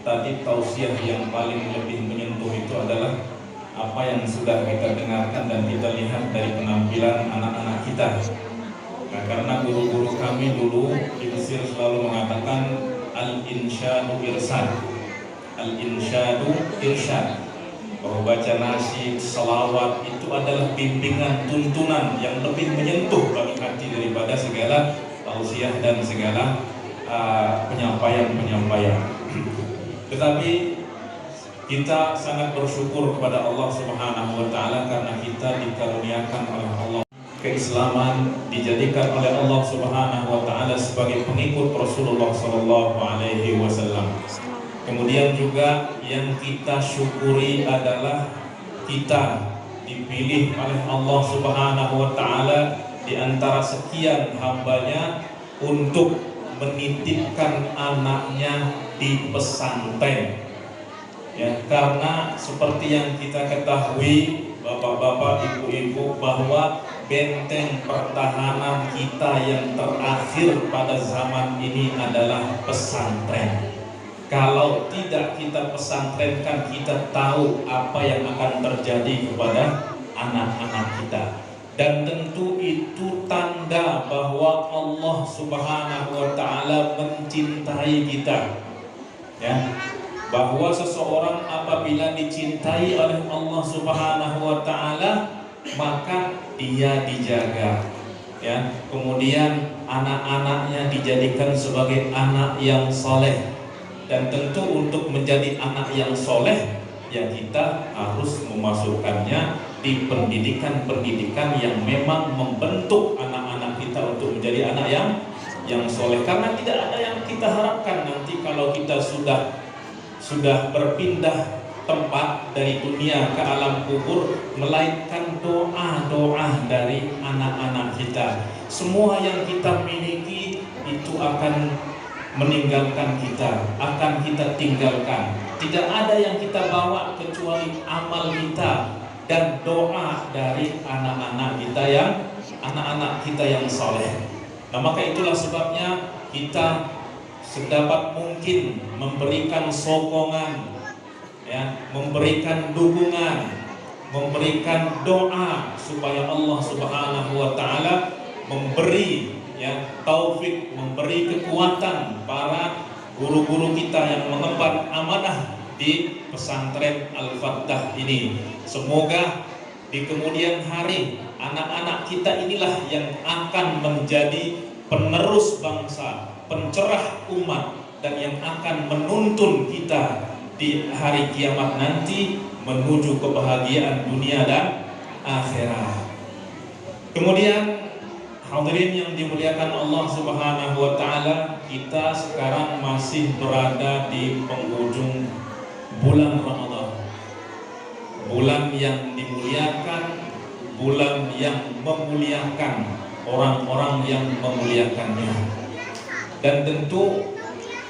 tadi tausiah yang paling lebih menyentuh itu adalah apa yang sudah kita dengarkan dan kita lihat dari penampilan anak-anak kita. Nah, karena guru-guru kami dulu di Mesir selalu mengatakan al-insyadu irsyad, al-insyadu irsyad, bahwa baca nasyid, salawat itu adalah bimbingan, tuntunan yang lebih menyentuh bagi hati daripada segala tausiah dan segala penyampaian. Tetapi kita sangat bersyukur kepada Allah Subhanahu wa taala karena kita dikaruniakan oleh Allah keislaman, dijadikan oleh Allah Subhanahu wa taala sebagai pengikut Rasulullah sallallahu alaihi wasallam. Kemudian juga yang kita syukuri adalah kita dipilih oleh Allah Subhanahu wa taala di antara sekian hambanya untuk menitipkan anaknya di pesantren. Ya, karena seperti yang kita ketahui bapak-bapak, ibu-ibu, bahwa benteng pertahanan kita yang terakhir pada zaman ini adalah pesantren. Kalau tidak kita pesantrenkan, kita tahu apa yang akan terjadi kepada anak-anak kita. Dan tentu itu tanda bahwa Allah Subhanahu wa taala mencintai kita. Ya. Bahwa seseorang apabila dicintai oleh Allah Subhanahu wa taala, maka dia dijaga. Ya. Kemudian anak-anaknya dijadikan sebagai anak yang soleh. Dan tentu untuk menjadi anak yang soleh, ya kita harus memasukkannya di pendidikan-pendidikan yang memang membentuk anak-anak kita untuk menjadi anak yang soleh. Karena tidak ada yang kita harapkan nanti kalau kita sudah berpindah tempat dari dunia ke alam kubur, melainkan doa-doa dari anak-anak kita. Semua yang kita miliki itu akan meninggalkan kita, akan kita tinggalkan. Tidak ada yang kita bawa kecuali amal kita dan doa dari anak-anak kita yang soleh. Nah, maka itulah sebabnya kita sedapat mungkin memberikan sokongan, ya, memberikan dukungan, memberikan doa supaya Allah Subhanahu wa taala memberi, ya, taufik, memberi kekuatan para guru-guru kita yang mengemban amanah di pesantren Al-Fattah ini. Semoga di kemudian hari anak-anak kita inilah yang akan menjadi penerus bangsa, pencerah umat, dan yang akan menuntun kita di hari kiamat nanti menuju kebahagiaan dunia dan akhirat. Kemudian hadirin yang dimuliakan Allah Subhanahu wa taala, kita sekarang masih berada di penghujung bulan Ramadan. Bulan yang dimuliakan, bulan yang memuliakan orang-orang yang memuliakannya. Dan tentu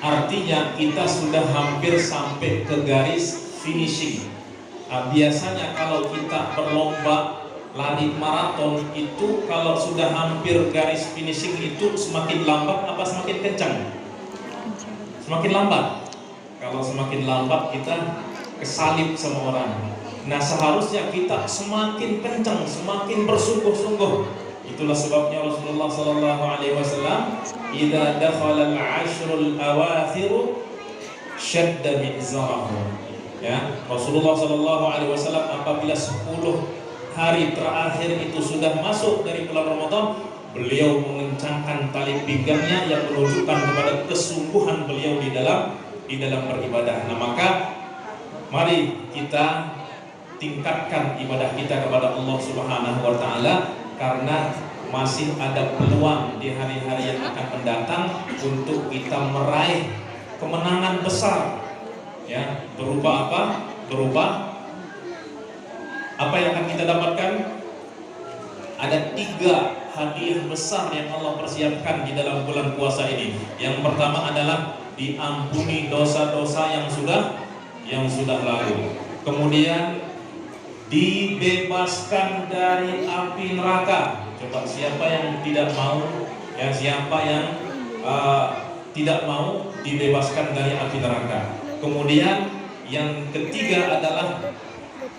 artinya kita sudah hampir sampai ke garis finishing. Biasanya kalau kita berlomba lari maraton itu, kalau sudah hampir garis finishing itu semakin lambat apa semakin kencang? Semakin lambat. Kalau semakin lambat kita kesalip sama orang. Nah, seharusnya kita semakin kencang, semakin bersungguh-sungguh. Itulah sebabnya Rasulullah sallallahu alaihi wasallam, "Idza dakhala al-'ashrul awakhir shadda mi'zarahu." Ya, Rasulullah sallallahu alaihi wasallam apabila 10 hari terakhir itu sudah masuk dari bulan Ramadan, beliau mengencangkan tali pinggangnya yang menunjukkan kepada kesungguhan beliau di dalam beribadah. Nah, maka mari kita tingkatkan ibadah kita kepada Allah Subhanahu wa taala, karena masih ada peluang di hari-hari yang akan mendatang untuk kita meraih kemenangan besar. Ya, berupa apa? Berupa apa yang akan kita dapatkan? Ada 3 hadiah besar yang Allah persiapkan di dalam bulan puasa ini. Yang pertama adalah diampuni dosa-dosa yang sudah lalu. Kemudian dibebaskan dari api neraka. Coba siapa yang tidak mau? Ya, siapa yang tidak mau dibebaskan dari api neraka? Kemudian yang ketiga adalah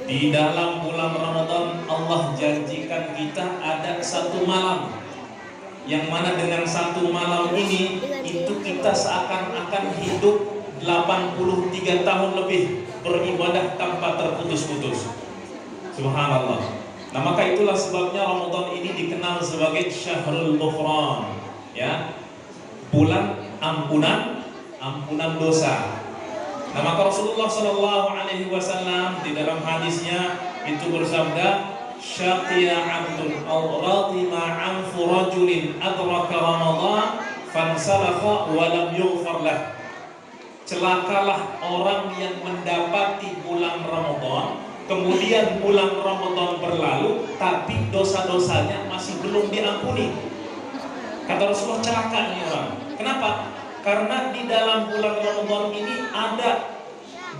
di dalam bulan Ramadan Allah janjikan kita ada satu malam, yang mana dengan satu malam ini itu kita seakan-akan hidup 83 tahun lebih beribadah tanpa terputus-putus. Subhanallah. Nah, maka itulah sebabnya Ramadan ini dikenal sebagai Syahrul Ghufran, ya, bulan ampunan dosa. Nah, maka Rasulullah Shallallahu Alaihi Wasallam di dalam hadisnya itu bersabda, "Syaqiya 'abdun aw radima 'anfu rajulin adraka Ramadan fansalakha wa lam yughfar lah." Celakalah orang yang mendapati bulan Ramadan, kemudian bulan Ramadan berlalu, tapi dosa-dosanya masih belum diampuni. Kata Rasulullah, celaka ini orang. Kenapa? Karena di dalam bulan Ramadan ini ada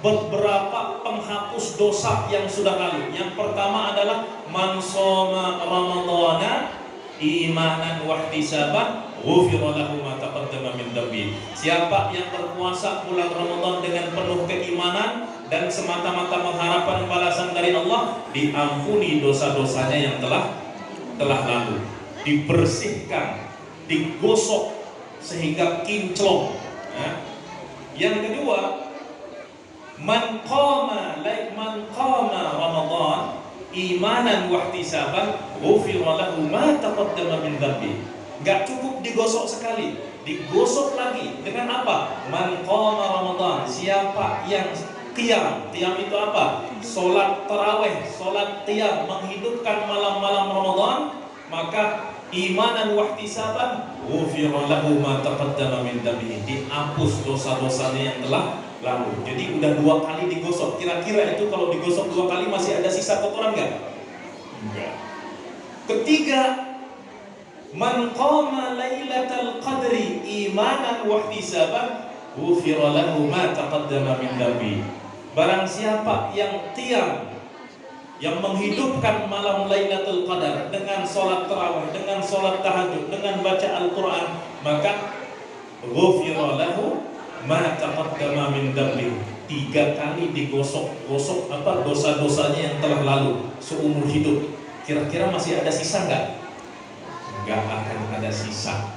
beberapa penghapus dosa yang sudah lalu. Yang pertama adalah man shoma ramadhana imanan wa ihtisaban ghufira lahu ma taqaddama min dhanbi. Siapa yang berpuasa bulan Ramadan dengan penuh keimanan dan semata-mata mengharapkan balasan dari Allah, diampuni dosa-dosanya yang telah lalu, dibersihkan, digosok sehingga kinclong, ya. Yang kedua, man qama Ramadan imanan wa ihtisaban ghufira lahu ma taqaddama min dhanbi. Enggak cukup digosok sekali, digosok lagi dengan apa? Man qama Ramadan, siapa yang qiyam itu apa? Salat tarawih, salat qiyam, menghidupkan malam-malam Ramadan, maka imanan wa ihtisaban ghufira lahu ma taqaddama min dhanbi, dihapus dosa-dosanya yang telah lalu. Jadi udah 2 kali digosok. Kira-kira itu kalau digosok 2 kali masih ada sisa kotoran enggak? Enggak. Ketiga, man qama lailatal qadri imanan wa ihtisaban ghufira lahu ma taqaddama min dhanbi. Barang siapa yang qiyam, yang menghidupkan malam Lailatul Qadar dengan sholat tarawih, dengan sholat tahajud, dengan baca Al-Quran, maka ghufira lahu ma taqaddama min dhanbi. 3 kali digosok apa dosa-dosanya yang telah lalu seumur hidup. Kira-kira masih ada sisa enggak? Enggak akan ada sisa.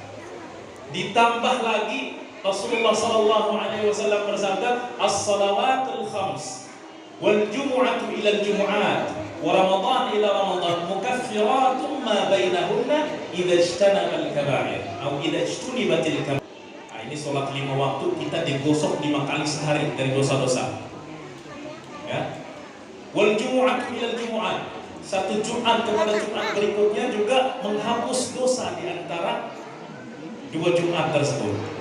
Ditambah lagi Rasulullah Shallallahu Alaihi Wasallam bersabda, as-salawatul khams wal jumu'atu ila al-jumu'at wa ramadan ila ramadan mukaffiratun ma bainahunna idza ijtanaba al-kaba'ir atau idza ijtunibatil kaba'ir. Nah, ini sholat 5 waktu kita digosok 5 kali sehari dari dosa-dosa. Ya. Wal jumu'atu ila al-jumu'at, satu Jumat kepada Jumat berikutnya juga menghapus dosa di antara 2 Jumat tersebut.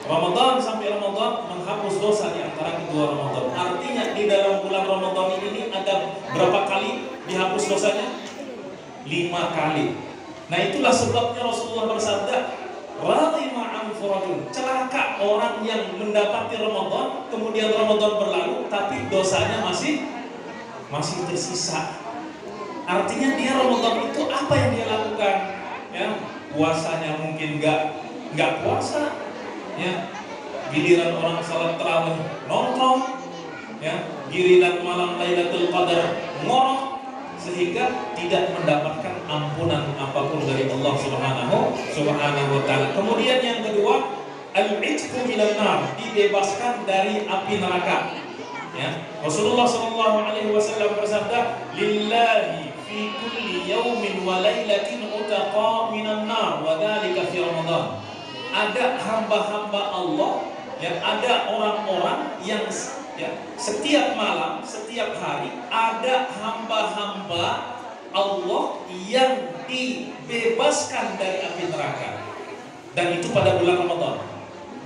Ramadan sampai Ramadan menghapus dosa di antara kedua Ramadan. Artinya di dalam bulan Ramadan ini ada berapa kali dihapus dosanya? 5 kali. Nah, itulah sebabnya Rasulullah bersabda, radima anfu rajul, celaka orang yang mendapati Ramadan, kemudian Ramadan berlalu tapi dosanya masih tersisa. Artinya dia Ramadan itu apa yang dia lakukan? Ya, puasanya mungkin enggak puasa. Ya, giliran orang salat tarawih nongkrong, ya, giliran malam Lailatul Qadar ngorok, sehingga tidak mendapatkan ampunan apapun dari Allah Subhanahu wa taala. Kemudian yang kedua, al-'itqu minan nar, dibebaskan dari api neraka. Ya, Rasulullah Shallallahu Alaihi Wasallam bersabda, lillahi fi kulli yawmin wa lailatin utaqa minan nar wa dzalika fi Ramadan. Ada hamba-hamba Allah, yang ada orang-orang yang ya, setiap malam, setiap hari ada hamba-hamba Allah yang dibebaskan dari api neraka. Dan itu pada bulan Ramadan.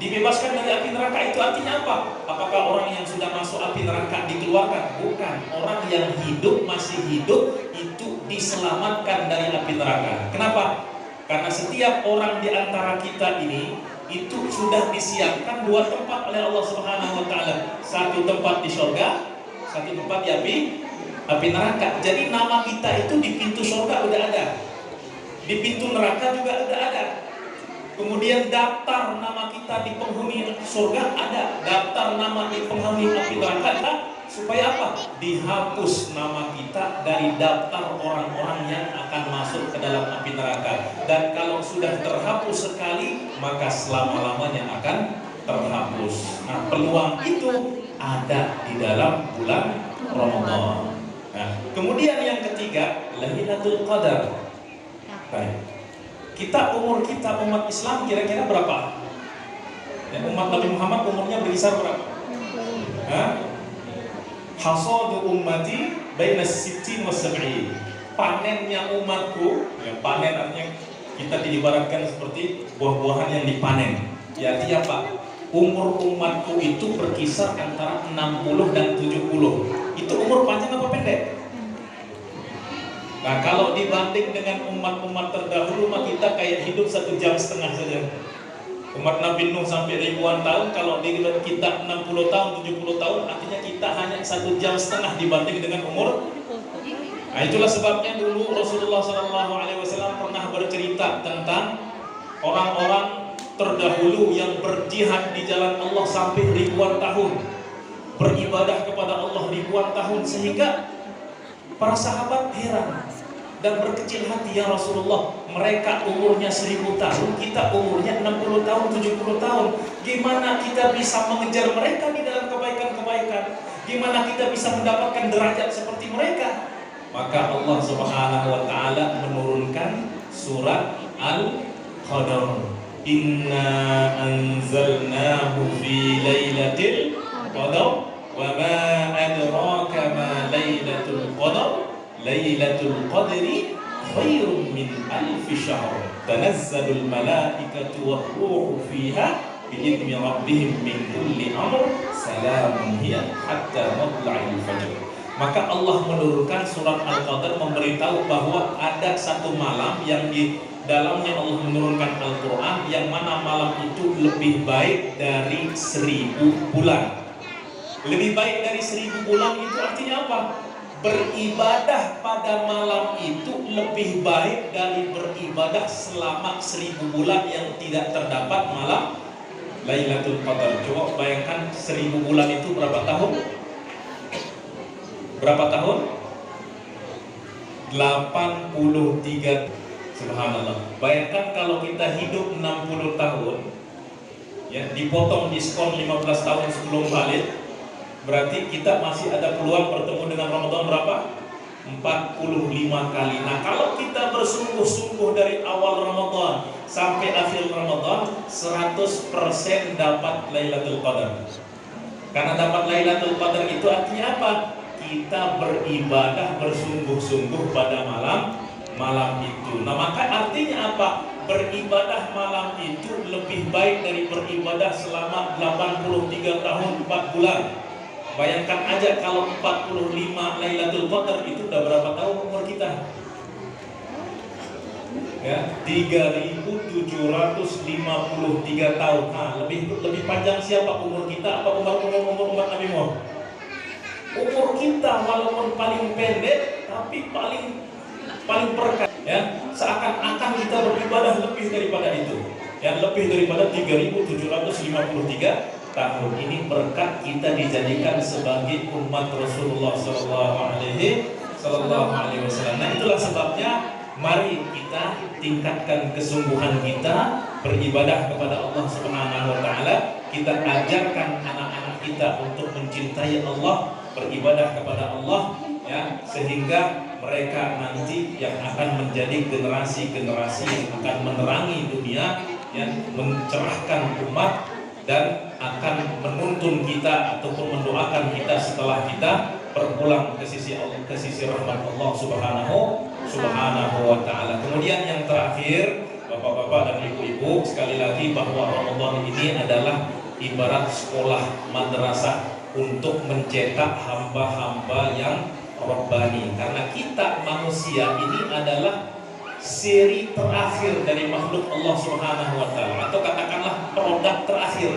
Dibebaskan dari api neraka itu artinya apa? Apakah orang yang sudah masuk api neraka dikeluarkan? Bukan. Orang yang hidup, masih hidup, itu diselamatkan dari api neraka. Kenapa? Karena setiap orang di antara kita ini itu sudah disiapkan 2 tempat oleh Allah Subhanahu wa taala. 1 tempat di surga, 1 tempat di api neraka. Jadi nama kita itu di pintu surga udah ada. Di pintu neraka juga udah ada. Kemudian daftar nama kita di penghuni surga ada, daftar nama di penghuni api neraka ada. Supaya apa? Dihapus nama kita dari daftar orang-orang yang akan masuk ke dalam api neraka. Dan kalau sudah terhapus sekali, maka selama-lamanya akan terhapus. Nah, peluang itu ada di dalam bulan Ramadan. Nah, kemudian yang ketiga, Lailatul Qadar. Baik. Umur kita umat Islam kira-kira berapa? Ya, umat Nabi Muhammad umurnya berkisar berapa? Hasadu ummati baina sittin wa sab'in. Panennya umatku, ya, panen artinya kita diibaratkan seperti buah-buahan yang dipanen. Ya, artinya apa? Umur umatku itu berkisar antara 60 dan 70. Itu umur panjang apa pendek? Nah, kalau dibanding dengan umat-umat terdahulu, mah kita kayak hidup 1,5 jam saja. Umat Nabi Nuh sampai ribuan tahun, kalau kita 60 tahun, 70 tahun, artinya kita hanya 1,5 jam dibanding dengan umur. Nah, itulah sebabnya dulu Rasulullah SAW pernah bercerita tentang orang-orang terdahulu yang berjihad di jalan Allah sampai ribuan tahun, beribadah kepada Allah ribuan tahun, sehingga para sahabat heran dan berkecil hati, ya Rasulullah, mereka umurnya 1000 tahun, kita umurnya 60 tahun, 70 tahun. Gimana kita bisa mengejar mereka di dalam kebaikan-kebaikan? Gimana kita bisa mendapatkan derajat seperti mereka? Maka Allah Subhanahu wa taala menurunkan surat Al-Qadar. Inna anzalnahu fi lailatul qadar wa ma adraka ma lailatul qadar. Lailatul Qadri khairun min alfi syahr. Tanazzalul malaikatu war-ruhu fiha bi'idzni rabbihim min kulli amr. Salamun hiya hatta matla'il fajr. Maka Allah menurunkan surat Al-Qadar memberitahu bahwa ada satu malam yang di dalamnya Allah menurunkan Al-Quran, yang mana malam itu lebih baik dari 1000 bulan. Lebih baik dari 1000 bulan itu artinya apa? Beribadah pada malam itu lebih baik dari beribadah selama 1000 bulan yang tidak terdapat malam Lailatul Qadar. Coba bayangkan 1000 bulan itu berapa tahun? Berapa tahun? 83. Subhanallah. Bayangkan kalau kita hidup 60 tahun, ya, dipotong diskon 15 tahun sebelum balik, berarti kita masih ada peluang bertemu dengan Ramadan berapa? 45 kali. Nah, kalau kita bersungguh-sungguh dari awal Ramadan sampai akhir Ramadan, 100% dapat Lailatul Qadar. Karena dapat Lailatul Qadar itu artinya apa? Kita beribadah bersungguh-sungguh pada malam itu. Nah, maka artinya apa? Beribadah malam itu lebih baik dari beribadah selama 83 tahun 4 bulan. Bayangkan aja kalau 45 Lailatul Qadar itu udah berapa tahun umur kita? Ya, 3753 tahun. Nah, lebih panjang siapa umur kita? Apa umur umat Nabi Muhammad? Umur kita walaupun paling pendek tapi paling berkah, ya. Seakan-akan kita beribadah lebih daripada itu. Ya, lebih daripada 3753 tahun. Ini berkat kita dijadikan sebagai umat Rasulullah sallallahu alaihi wasallam. Nah, itulah sebabnya mari kita tingkatkan kesungguhan kita beribadah kepada Allah Subhanahu wa taala. Kita ajarkan anak-anak kita untuk mencintai Allah, beribadah kepada Allah, ya, sehingga mereka nanti yang akan menjadi generasi-generasi yang akan menerangi dunia, yang mencerahkan umat dan akan menuntun kita ataupun mendoakan kita setelah kita berpulang ke sisi Allah, ke sisi rahmat Allah Subhanahu wa taala. Kemudian yang terakhir, Bapak-bapak dan Ibu-ibu, sekali lagi bahwa Ramadan ini adalah ibarat sekolah madrasah untuk mencetak hamba-hamba yang Rabbani. Karena kita manusia ini adalah seri terakhir dari makhluk Allah Subhanahu wa taala, atau katakanlah produk terakhir.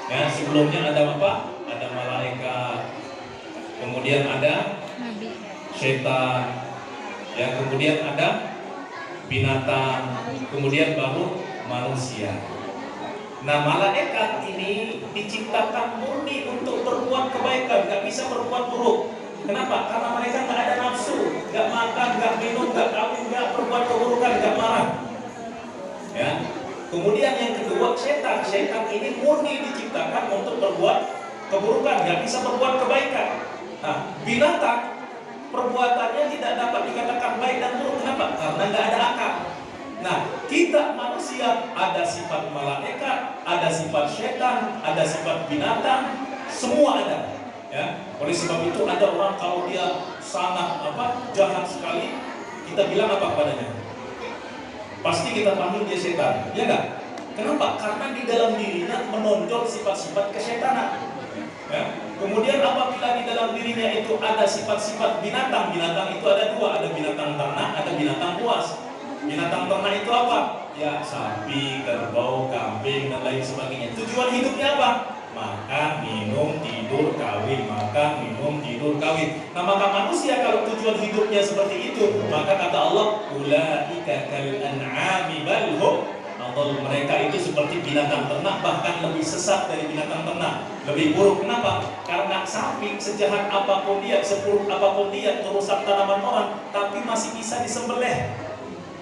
Ya, sebelumnya ada apa? Ada malaikat. Kemudian ada setan. Ya, kemudian ada binatang. Kemudian baru manusia. Nah, malaikat ini diciptakan murni untuk berbuat kebaikan, nggak bisa berbuat buruk. Kenapa? Karena mereka nggak ada nafsu, nggak makan, nggak minum, nggak kawin, nggak berbuat keburukan, nggak marah. Ya. Kemudian yang kedua, setan ini murni diciptakan untuk berbuat keburukan, nggak bisa berbuat kebaikan. Nah, binatang perbuatannya tidak dapat dikatakan baik dan buruk. Kenapa? Karena nggak ada akal. Nah, kita manusia ada sifat malaikat, ada sifat setan, ada sifat binatang, semua ada. Ya, oleh sebab itu ada orang kalau dia sangat jahat sekali, kita bilang apa padanya? Pasti kita panggil dia setan, ya enggak? Kenapa? Karena di dalam dirinya menonjol sifat-sifat kesetanan. Ya. Kemudian apabila di dalam dirinya itu ada sifat-sifat binatang itu ada dua, ada binatang ternak, ada binatang buas. Binatang ternak itu apa? Ya, sapi, kerbau, kambing, dan lain sebagainya. Tujuan hidupnya apa? Makan, minum, tidur, kawin. Makan, minum, tidur, kawin. Nah, maka manusia kalau tujuan hidupnya seperti itu, maka kata Allah, ulaika kal an'ami bal hum adall. Mereka itu seperti binatang ternak, bahkan lebih sesat dari binatang ternak, lebih buruk. Kenapa? Karena sapi sejahat apapun dia, seburuk apapun dia, merusak tanaman orang, tapi masih bisa disembelih.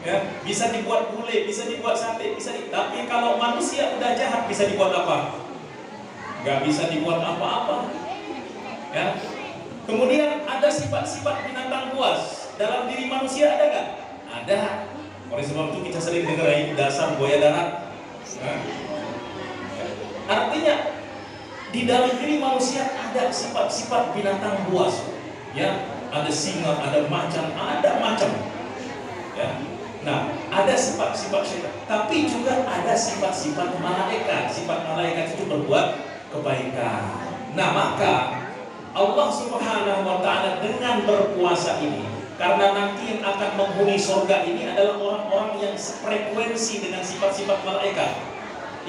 Ya, bisa dibuat gulai, bisa dibuat sate, tapi kalau manusia udah jahat bisa dibuat apa? Nggak bisa dibuat apa-apa. Ya. Kemudian ada sifat-sifat binatang buas dalam diri manusia, ada nggak? Ada. Oleh sebab itu kita sering dengar dasar buaya darat. Nah. Artinya di dalam diri manusia ada sifat-sifat binatang buas. Ya, ada singa, ada macan, ada macam. Ya. Nah, ada sifat-sifat setan, tapi juga ada sifat-sifat malaikat. Sifat malaikat itu berbuat kebaikan. Nah, maka Allah Subhanahu wa Ta'ala dengan berpuasa ini, karena nanti yang akan menghuni surga ini adalah orang-orang yang sefrekuensi dengan sifat-sifat malaikat,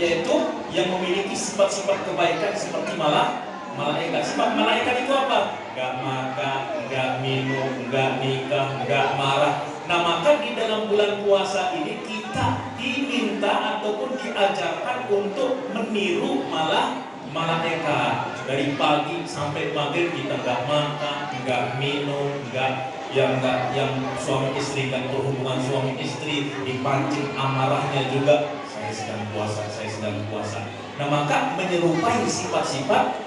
yaitu yang memiliki sifat-sifat kebaikan seperti malaikat. Sifat malaikat itu apa? Gak makan, gak minum, gak nikah, gak marah. Nah, maka di dalam bulan puasa ini kita diminta ataupun diajarkan untuk meniru malaikat. Dari pagi sampai maghrib kita nggak makan, nggak minum, yang suami istri dan berhubungan suami istri, dipancing amarahnya juga. Saya sedang puasa. Nah, maka menyerupai sifat-sifat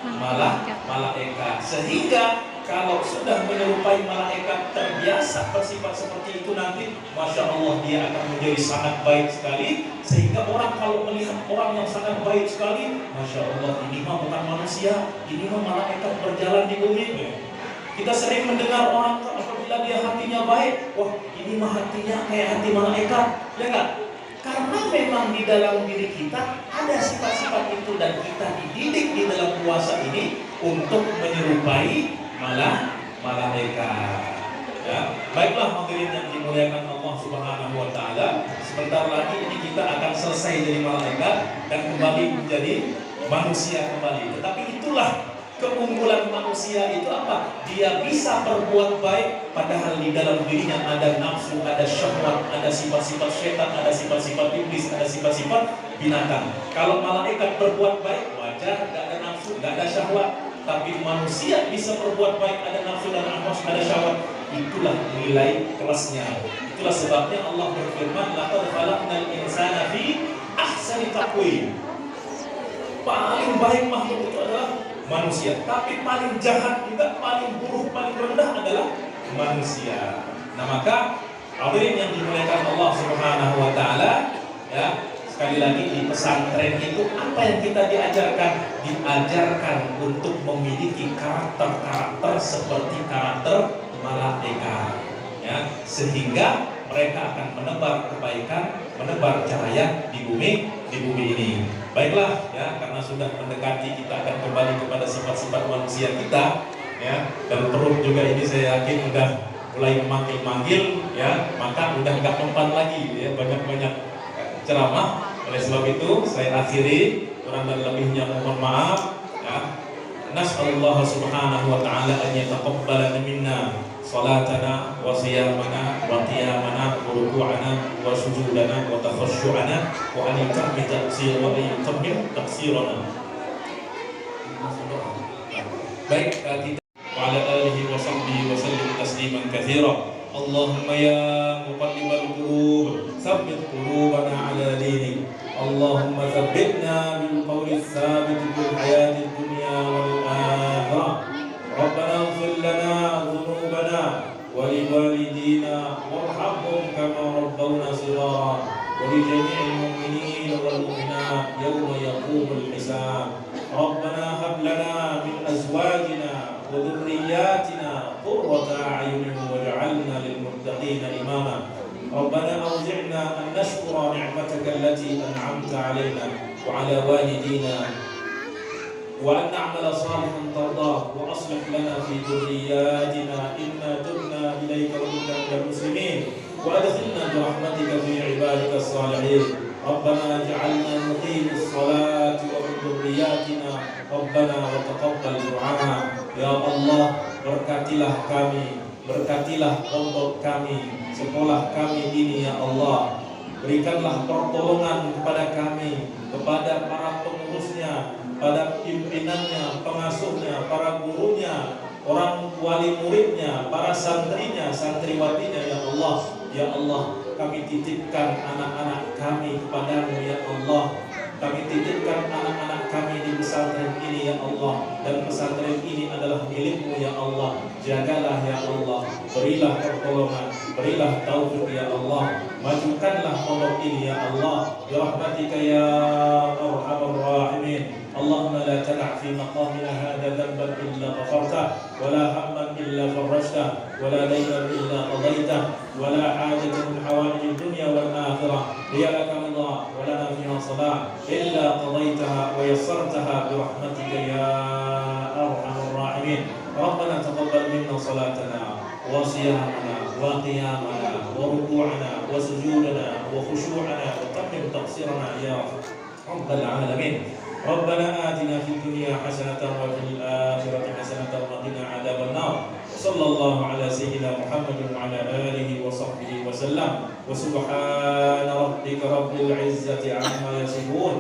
malaikat, sehingga kalau sudah menyerupai malaikat, terbiasa bersifat seperti itu, nanti Masya Allah dia akan menjadi sangat baik sekali. Sehingga orang kalau melihat orang yang sangat baik sekali, Masya Allah, ini mah bukan manusia, ini mah malaikat berjalan di bumi. Kita sering mendengar orang apabila dia hatinya baik, wah ini mah hatinya kayak hati malaikat, ya enggak? Karena memang di dalam diri kita ada sifat-sifat itu, dan kita dididik di dalam puasa ini untuk menyerupai malaikat. Ya, baiklah hadirin yang dimuliakan Allah Subhanahu wa Ta'ala, sebentar lagi ini kita akan selesai dari malaikat dan kembali menjadi manusia kembali. Tetapi itulah keunggulan manusia itu apa? Dia bisa berbuat baik padahal di dalam dirinya ada nafsu, ada syahwat, ada sifat-sifat syaitan, ada sifat-sifat iblis, ada sifat-sifat binatang. Kalau malaikat berbuat baik wajar, tidak ada nafsu, tidak ada syahwat. Tapi manusia bisa berbuat baik, ada nafsu dan amas, ada syahwat. Itulah nilai kelasnya. Itulah sebabnya Allah berfirman, laqad khalaqnal insana fi ahsani taqwim. Paling baik makhluk itu adalah manusia, tapi paling jahat juga, paling buruk, paling rendah adalah manusia. Nah, maka hadirin yang dimuliakan Allah Subhanahu wa Ta'ala, ya, sekali lagi di pesantren itu apa yang kita diajarkan? Diajarkan untuk memiliki karakter-karakter seperti karakter malaikat, ya, sehingga mereka akan menebar kebaikan, menebar cahaya di bumi ini. Baiklah, ya, karena sudah mendekati kita akan kembali kepada sifat-sifat manusia kita, ya, dan perut juga ini saya yakin udah mulai memanggil, ya, maka udah nggak mempan lagi, ya, banyak-banyak ceramah. Oleh sebab itu saya akhiri, kurang dan lebihnya mohon maaf, ya. Nas'alullah subhanahu wa ta'ala an yataqabbala minna صلاتنا وصيامنا وقيامنا وركوعنا وسجودنا وتخشعنا وأن يتم تقصيرنا. Baik, kita وعلى آله وصحبه وسلم تسليما كثيرا. اللهم يا مقلب القلوب ثبت قلوبنا على دينك. اللهم ثبتنا بالقول الثابت في الحياة الدنيا والآخرة. ربنا اغفر لنا ذنوبنا ولوالدينا وارحمهم كما ربونا صغارا ولجميع المؤمنين والمؤمنات يوم يقوم الحساب. ربنا هب لنا من أزواجنا وذرياتنا قرة أعين واجعلنا للمتقين إماما. ربنا أوزعنا أن نشكر نعمتك التي أنعمت علينا وعلى والدينا وأن نعمل صالحا ترضاه وأصلح لنا في ذرياتنا إنا تبنا إليك وكنا من المسلمين وأدخلنا برحمتك في عبادك الصالحين. ربنا اجعلنا مقيم الصلاة ومن ذرياتنا ربنا وتقبل دعاء. Ya Allah, berkatilah kami, berkatilah pondok kami, sekolah kami ini ya Allah. Berikanlah pertolongan kepada kami, kepada para pengurusnya, pada pimpinannya, pengasuhnya, para gurunya, orang wali muridnya, para santrinya, santriwatinya ya Allah. Ya Allah, kami titipkan anak-anak kami kepadamu ya Allah. Kami titipkan anak-anak kami di pesantren ini ya Allah. Dan pesantren ini adalah milikmu ya Allah. Jagalah ya Allah. Berilah pertolongan, berilah taufik ya Allah. Majukanlah pondok ini ya Allah. Birahmatika ya arhamar rahimin. Allahumma la tada' fi maqamina hadha dhanban illa ghafartah wa la hamman illa farajtah wa la daynan illa qadaytah wa la hajatan min hawaij dunya wal akhirah hiya laka ridha wa lana fiha salah illa qadaytaha wa yassartaha bi rahmatika ya arhamar rahimin. Rabbana taqabbal minna salatana wa siyamana wa qiyamana wa ruku'ana wa sujudana wa khushu'ana wa tammim taqsirana ya rabbal alamin. ربنا آتنا في الدنيا حسنة وفي الآخرة حسنة وقنا عذاب النار. صلى الله على سيدنا محمد وعلى آله وصحبه وسلم. وسبحان ربك رب العزة عما يصفون